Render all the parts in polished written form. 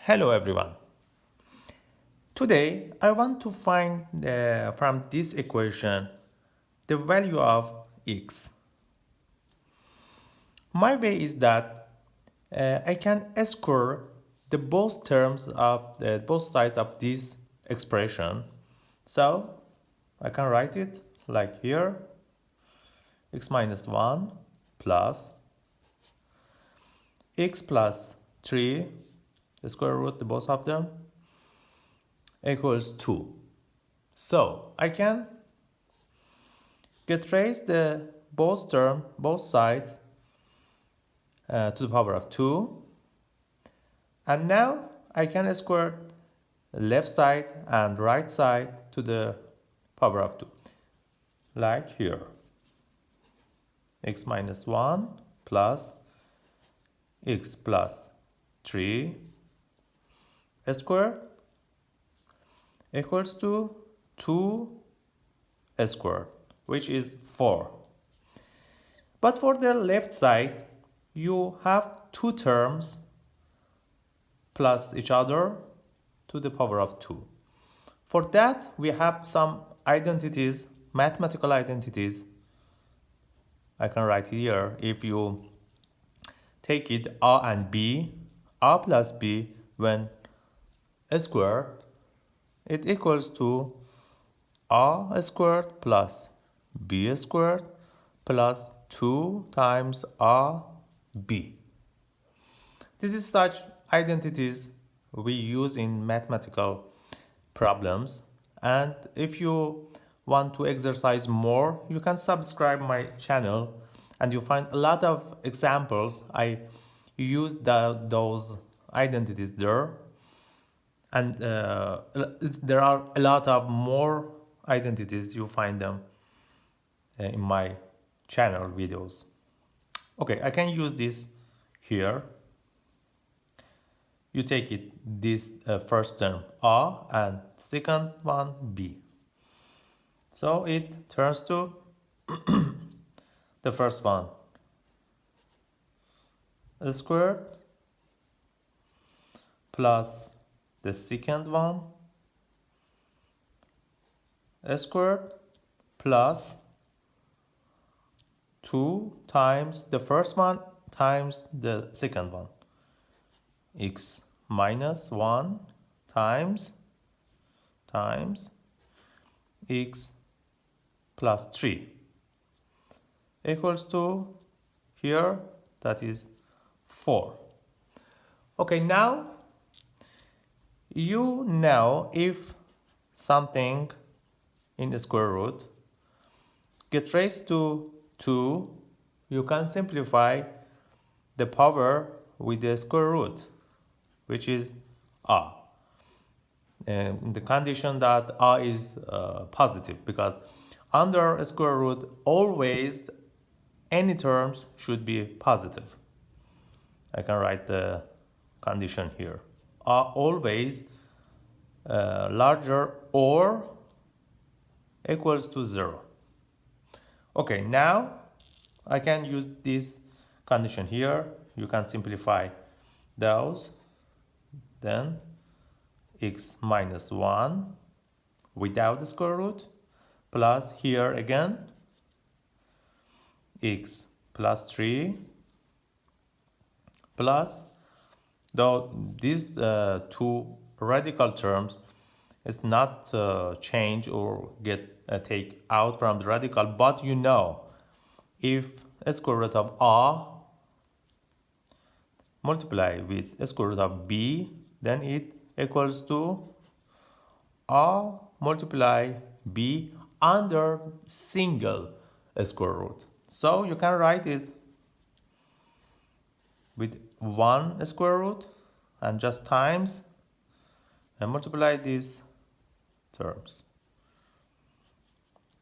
Hello everyone. Today I want to find from this equation the value of x. My way is that I can square the both terms of both sides of this expression. So I can write it like here: x minus 1 plus x plus 3, the square root, the both of them, equals 2. So I can trace the both sides to the power of 2. And now I can square left side and right side to the power of 2. Like here. X minus 1 plus x plus 3 squared equals to 2 squared, which is 4. But for the left side, you have two terms plus each other to the power of 2. For that, we have some identities, mathematical identities. I can write here: if you take it a and b, a plus b when squared, it equals to a squared plus b squared plus 2 times a b. This is such identities we use in mathematical problems, and if you want to exercise more, you can subscribe my channel and you find a lot of examples. I use those identities there, and there are a lot of more identities. You find them in my channel videos. Okay, I can use this here. You take it this first term a and second one b. So it turns to the first one a squared plus the second one a squared plus 2 times the first one times the second one, x minus 1 times x plus 3 equals to here, that is 4. Okay, now you know if something in the square root gets raised to 2, you can simplify the power with the square root, which is a. In the condition that a is positive, because under a square root always any terms should be positive. I can write the condition here: a always larger or equals to 0. Okay, now I can use this condition here. You can simplify those. Then x minus 1 without the square root plus here again x plus 3 plus, though these two radical terms is not change or get take out from the radical, but you know if a square root of a multiply with a square root of b, then it equals to a multiply b under single square root. So you can write it with one square root and just times and multiply these terms.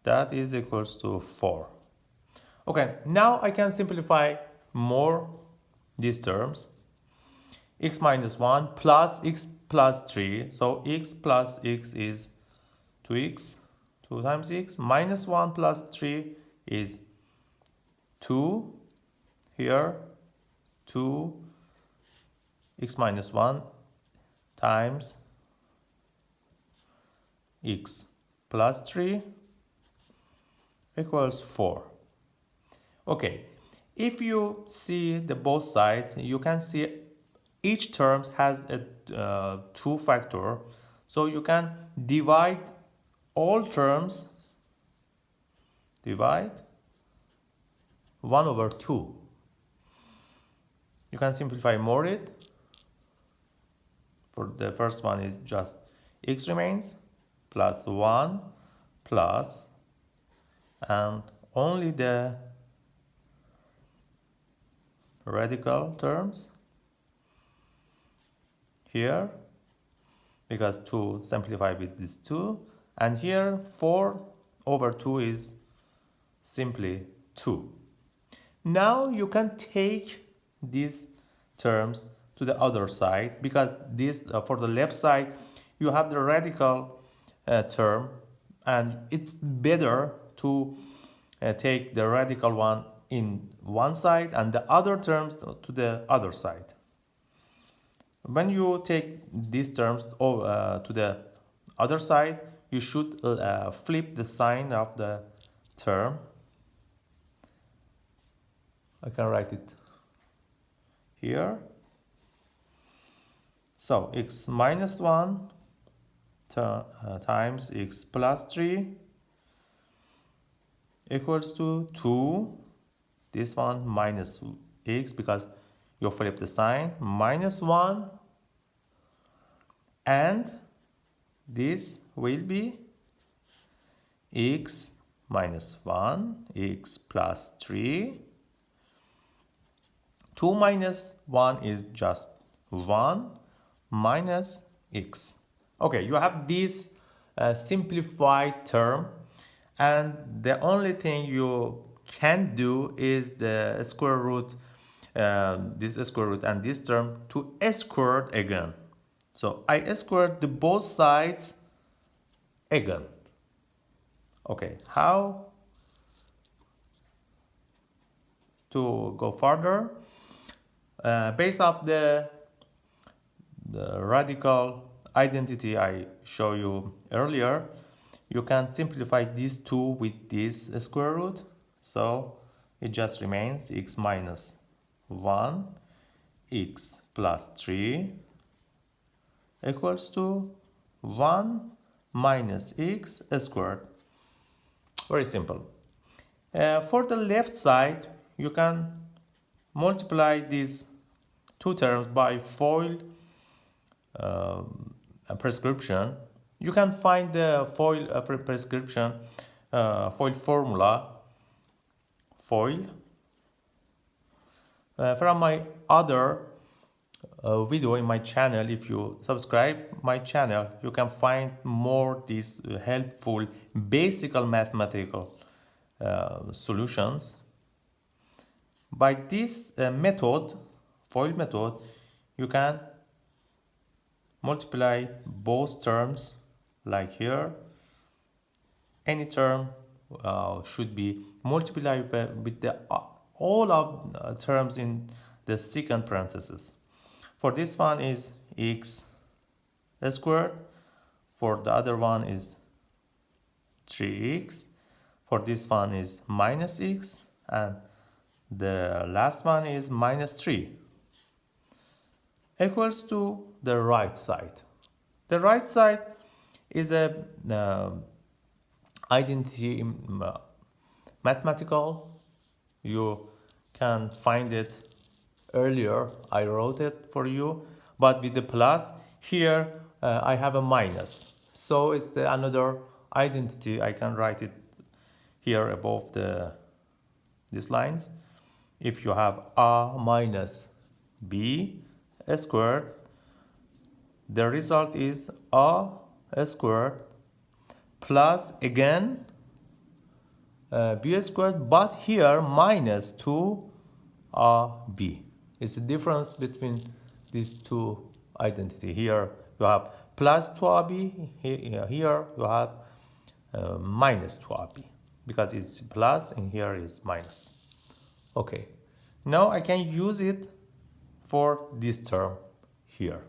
That is equals to 4. Okay, now I can simplify more these terms. X minus 1 plus x plus 3. So x plus x is 2x, 2 times x, minus 1 plus 3 is 2. Here 2 x minus 1 times x plus 3 equals 4. Okay, if you see the both sides, you can see each term has a 2 factor, so you can divide all terms, divide 1 over 2. You can simplify more it. For the first one is just x remains plus 1 plus, and only the radical terms here, because 2 simplify with this 2, and here 4 over 2 is simply 2. Now you can take these terms to the other side, because this for the left side you have the radical term, and it's better to take the radical one in one side and the other terms to the other side. When you take these terms to the other side, you should flip the sign of the term. I can write it here. So x minus 1 times x plus 3 equals to 2. This one minus x, because you flip the sign, minus 1, and this will be x minus 1, x plus 3. 2 minus 1 is just 1 minus x. Okay, you have this simplified term, and the only thing you can do is the square root, this square root and this term to square again. So I squared the both sides again. Okay, how to go further? Based off the radical identity I showed you earlier, you can simplify these two with this square root. So it just remains x minus 1, x plus 3 equals to 1 minus x squared. Very simple. For the left side, you can multiply these two terms by FOIL prescription. You can find the FOIL prescription, FOIL formula, FOIL, from my other video in my channel. If you subscribe my channel, you can find more these helpful basic mathematical solutions. By this method, FOIL method, you can multiply both terms, like here. Any term should be multiplied with the all of terms in the second parenthesis. For this one is x squared, for the other one is 3x, for this one is minus x, and the last one is minus 3, equals to the right side. The right side is a identity mathematical. You can find it earlier. I wrote it for you, but with the plus here I have a minus, so it's another identity. I can write it here above these lines. If you have a minus b squared, the result is a squared plus again b squared, but here minus 2ab. It's the difference between these two identity. Here you have plus 2ab, here you have minus 2ab, because it's plus and here is minus. Okay, now I can use it for this term here.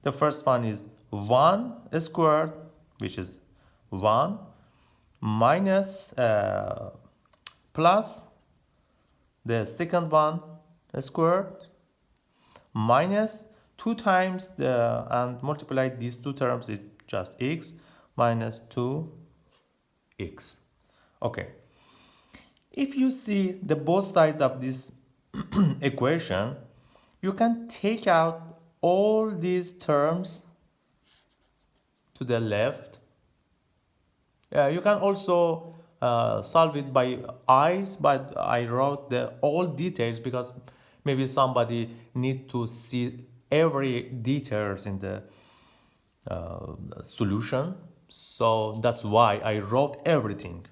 The first one is 1 squared, which is 1, minus plus the second one squared, minus 2 times the, and multiply these two terms, is just x minus 2x. Okay. If you see the both sides of this equation, you can take out all these terms to the left. You can also solve it by eyes, but I wrote the all details because maybe somebody need to see every details in the solution. So that's why I wrote everything.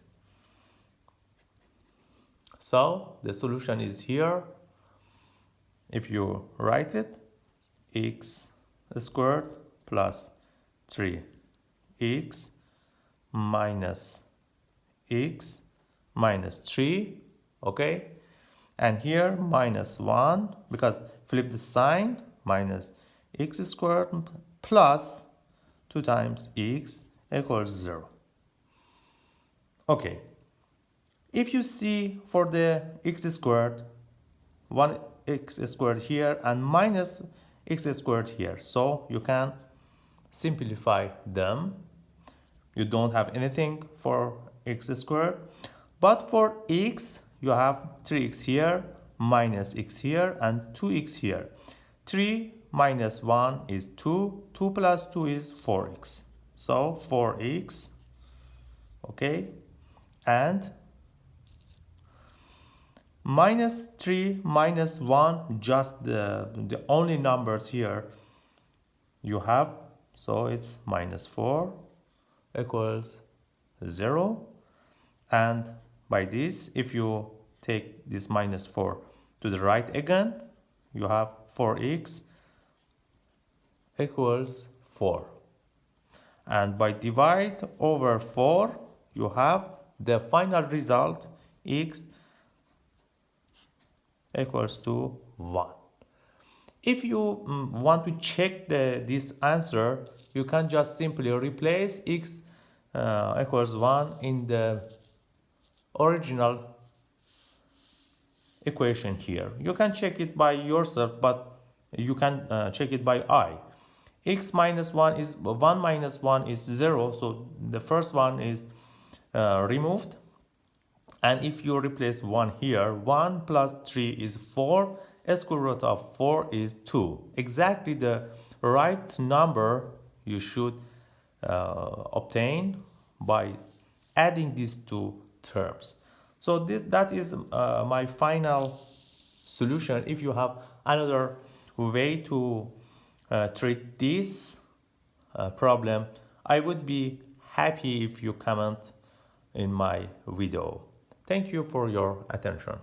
So the solution is here. If you write it, x squared plus 3x minus x minus 3, okay? And here minus 1, because flip the sign, minus x squared plus 2 times x equals 0. Okay. If you see for the x squared, 1x squared here and minus x squared here, so you can simplify them. You don't have anything for x squared, but for x you have 3x here, minus x here, and 2x here. 3 minus 1 is 2, 2 plus 2 is 4x, so 4x, okay, and minus 3 minus 1, just the only numbers here you have, so it's minus 4 equals 0. And by this, if you take this minus 4 to the right again, you have 4x equals 4. And by divide over 4, you have the final result, x equals to 1. If you want to check this answer, you can just simply replace x equals 1 in the original equation here. You can check it by yourself, but you can check it by eye. X minus 1 is 1 minus 1 is 0, so the first one is removed. And if you replace 1 here, 1 plus 3 is 4, square root of 4 is 2. Exactly the right number you should obtain by adding these two terms. So that is my final solution. If you have another way to treat this problem, I would be happy if you comment in my video. Thank you for your attention.